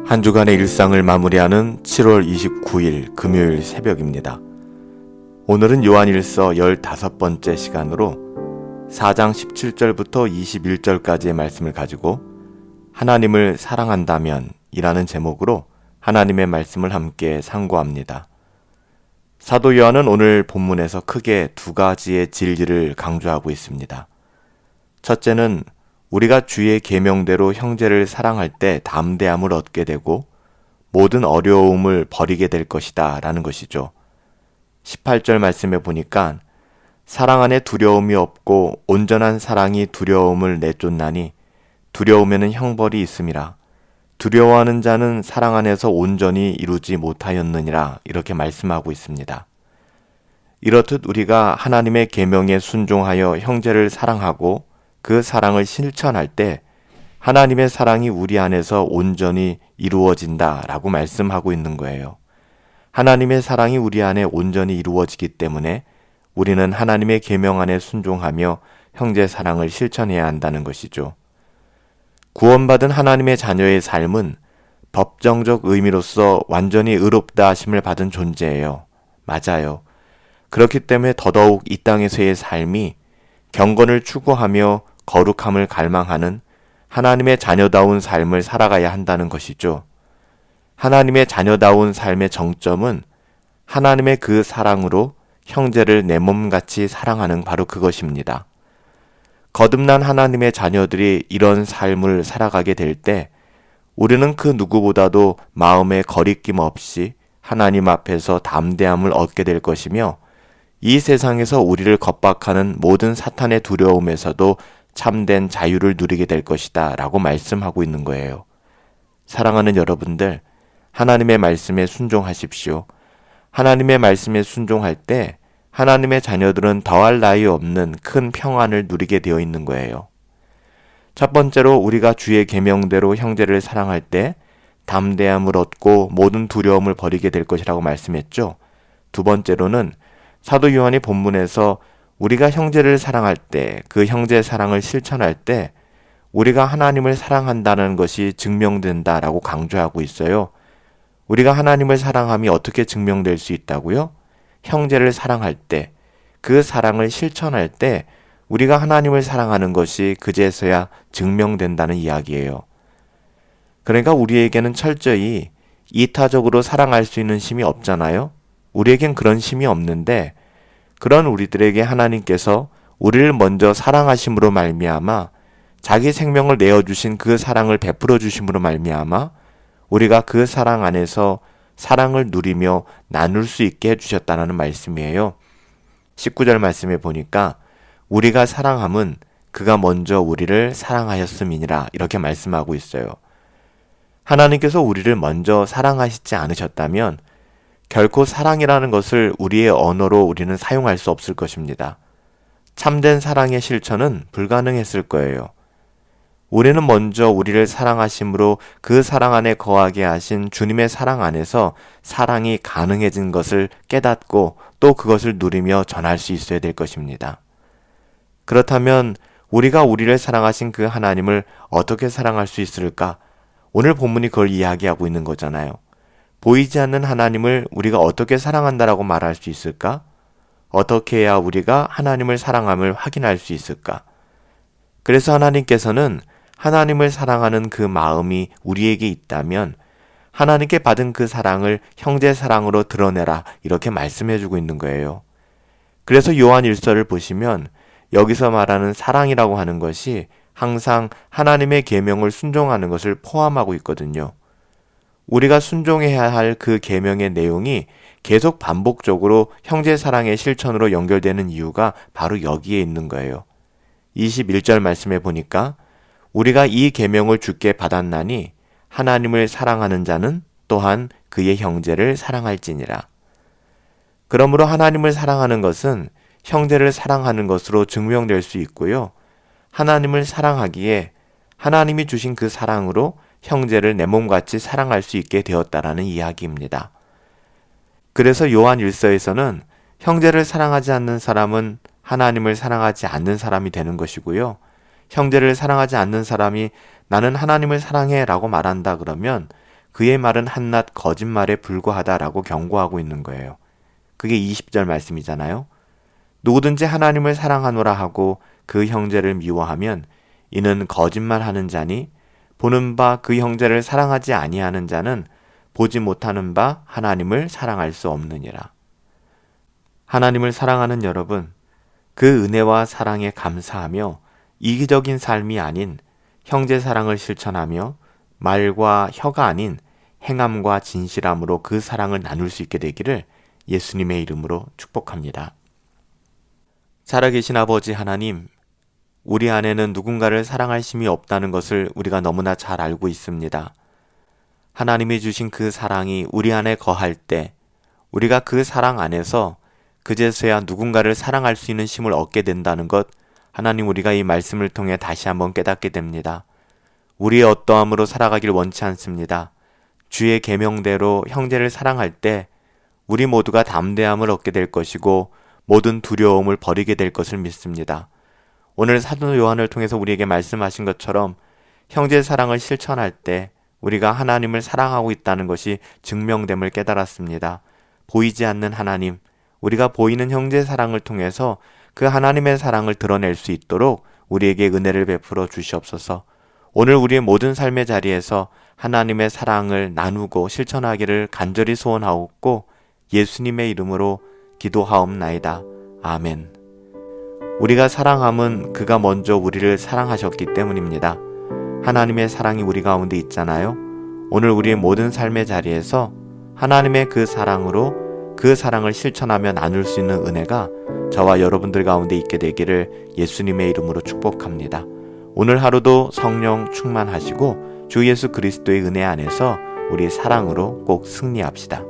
한 주간의 일상을 마무리하는 7월 29일 금요일 새벽입니다. 오늘은 요한일서 15번째 시간으로 4장 17절부터 21절까지의 말씀을 가지고 하나님을 사랑한다면 이라는 제목으로 하나님의 말씀을 함께 상고합니다. 사도 요한은 오늘 본문에서 크게 두 가지의 진리를 강조하고 있습니다. 첫째는 우리가 주의 계명대로 형제를 사랑할 때 담대함을 얻게 되고 모든 어려움을 버리게 될 것이다 라는 것이죠. 18절 말씀에 보니까 사랑 안에 두려움이 없고 온전한 사랑이 두려움을 내쫓나니 두려움에는 형벌이 있음이라. 두려워하는 자는 사랑 안에서 온전히 이루지 못하였느니라 이렇게 말씀하고 있습니다. 이렇듯 우리가 하나님의 계명에 순종하여 형제를 사랑하고 그 사랑을 실천할 때 하나님의 사랑이 우리 안에서 온전히 이루어진다라고 말씀하고 있는 거예요. 하나님의 사랑이 우리 안에 온전히 이루어지기 때문에 우리는 하나님의 계명 안에 순종하며 형제 사랑을 실천해야 한다는 것이죠. 구원받은 하나님의 자녀의 삶은 법정적 의미로서 완전히 의롭다 하심을 받은 존재예요. 맞아요. 그렇기 때문에 더더욱 이 땅에서의 삶이 경건을 추구하며 거룩함을 갈망하는 하나님의 자녀다운 삶을 살아가야 한다는 것이죠. 하나님의 자녀다운 삶의 정점은 하나님의 그 사랑으로 형제를 내 몸같이 사랑하는 바로 그것입니다. 거듭난 하나님의 자녀들이 이런 삶을 살아가게 될 때 우리는 그 누구보다도 마음에 거리낌 없이 하나님 앞에서 담대함을 얻게 될 것이며 이 세상에서 우리를 겁박하는 모든 사탄의 두려움에서도 참된 자유를 누리게 될 것이다 라고 말씀하고 있는 거예요. 사랑하는 여러분들, 하나님의 말씀에 순종하십시오. 하나님의 말씀에 순종할 때 하나님의 자녀들은 더할 나위 없는 큰 평안을 누리게 되어 있는 거예요. 첫 번째로 우리가 주의 계명대로 형제를 사랑할 때 담대함을 얻고 모든 두려움을 버리게 될 것이라고 말씀했죠. 두 번째로는 사도 요한이 본문에서 우리가 형제를 사랑할 때, 그 형제 사랑을 실천할 때 우리가 하나님을 사랑한다는 것이 증명된다라고 강조하고 있어요. 우리가 하나님을 사랑함이 어떻게 증명될 수 있다고요? 형제를 사랑할 때, 그 사랑을 실천할 때 우리가 하나님을 사랑하는 것이 그제서야 증명된다는 이야기예요. 그러니까 우리에게는 철저히 이타적으로 사랑할 수 있는 힘이 없잖아요. 우리에겐 그런 힘이 없는데 그런 우리들에게 하나님께서 우리를 먼저 사랑하심으로 말미암아 자기 생명을 내어주신 그 사랑을 베풀어 주심으로 말미암아 우리가 그 사랑 안에서 사랑을 누리며 나눌 수 있게 해주셨다는 말씀이에요. 19절 말씀에 보니까 우리가 사랑함은 그가 먼저 우리를 사랑하였음이니라 이렇게 말씀하고 있어요. 하나님께서 우리를 먼저 사랑하시지 않으셨다면 결코 사랑이라는 것을 우리의 언어로 우리는 사용할 수 없을 것입니다. 참된 사랑의 실천은 불가능했을 거예요. 우리는 먼저 우리를 사랑하심으로 그 사랑 안에 거하게 하신 주님의 사랑 안에서 사랑이 가능해진 것을 깨닫고 또 그것을 누리며 전할 수 있어야 될 것입니다. 그렇다면 우리가 우리를 사랑하신 그 하나님을 어떻게 사랑할 수 있을까? 오늘 본문이 그걸 이야기하고 있는 거잖아요. 보이지 않는 하나님을 우리가 어떻게 사랑한다라고 말할 수 있을까? 어떻게 해야 우리가 하나님을 사랑함을 확인할 수 있을까? 그래서 하나님께서는 하나님을 사랑하는 그 마음이 우리에게 있다면 하나님께 받은 그 사랑을 형제 사랑으로 드러내라 이렇게 말씀해주고 있는 거예요. 그래서 요한 1서를 보시면 여기서 말하는 사랑이라고 하는 것이 항상 하나님의 계명을 순종하는 것을 포함하고 있거든요. 우리가 순종해야 할 그 계명의 내용이 계속 반복적으로 형제 사랑의 실천으로 연결되는 이유가 바로 여기에 있는 거예요. 21절 말씀에 보니까 우리가 이 계명을 주께 받았나니 하나님을 사랑하는 자는 또한 그의 형제를 사랑할지니라. 그러므로 하나님을 사랑하는 것은 형제를 사랑하는 것으로 증명될 수 있고요. 하나님을 사랑하기에 하나님이 주신 그 사랑으로 형제를 내 몸같이 사랑할 수 있게 되었다라는 이야기입니다. 그래서 요한 1서에서는 형제를 사랑하지 않는 사람은 하나님을 사랑하지 않는 사람이 되는 것이고요. 형제를 사랑하지 않는 사람이 나는 하나님을 사랑해 라고 말한다 그러면 그의 말은 한낱 거짓말에 불과하다라고 경고하고 있는 거예요. 그게 20절 말씀이잖아요. 누구든지 하나님을 사랑하노라 하고 그 형제를 미워하면 이는 거짓말하는 자니 보는 바 그 형제를 사랑하지 아니하는 자는 보지 못하는 바 하나님을 사랑할 수 없느니라. 하나님을 사랑하는 여러분, 그 은혜와 사랑에 감사하며 이기적인 삶이 아닌 형제 사랑을 실천하며 말과 혀가 아닌 행함과 진실함으로 그 사랑을 나눌 수 있게 되기를 예수님의 이름으로 축복합니다. 살아계신 아버지 하나님, 우리 안에는 누군가를 사랑할 힘이 없다는 것을 우리가 너무나 잘 알고 있습니다. 하나님이 주신 그 사랑이 우리 안에 거할 때 우리가 그 사랑 안에서 그제서야 누군가를 사랑할 수 있는 힘을 얻게 된다는 것, 하나님, 우리가 이 말씀을 통해 다시 한번 깨닫게 됩니다. 우리의 어떠함으로 살아가길 원치 않습니다. 주의 계명대로 형제를 사랑할 때 우리 모두가 담대함을 얻게 될 것이고 모든 두려움을 버리게 될 것을 믿습니다. 오늘 사도 요한을 통해서 우리에게 말씀하신 것처럼 형제 사랑을 실천할 때 우리가 하나님을 사랑하고 있다는 것이 증명됨을 깨달았습니다. 보이지 않는 하나님, 우리가 보이는 형제 사랑을 통해서 그 하나님의 사랑을 드러낼 수 있도록 우리에게 은혜를 베풀어 주시옵소서. 오늘 우리의 모든 삶의 자리에서 하나님의 사랑을 나누고 실천하기를 간절히 소원하옵고 예수님의 이름으로 기도하옵나이다. 아멘. 우리가 사랑함은 그가 먼저 우리를 사랑하셨기 때문입니다. 하나님의 사랑이 우리 가운데 있잖아요. 오늘 우리의 모든 삶의 자리에서 하나님의 그 사랑으로 그 사랑을 실천하며 나눌 수 있는 은혜가 저와 여러분들 가운데 있게 되기를 예수님의 이름으로 축복합니다. 오늘 하루도 성령 충만하시고 주 예수 그리스도의 은혜 안에서 우리의 사랑으로 꼭 승리합시다.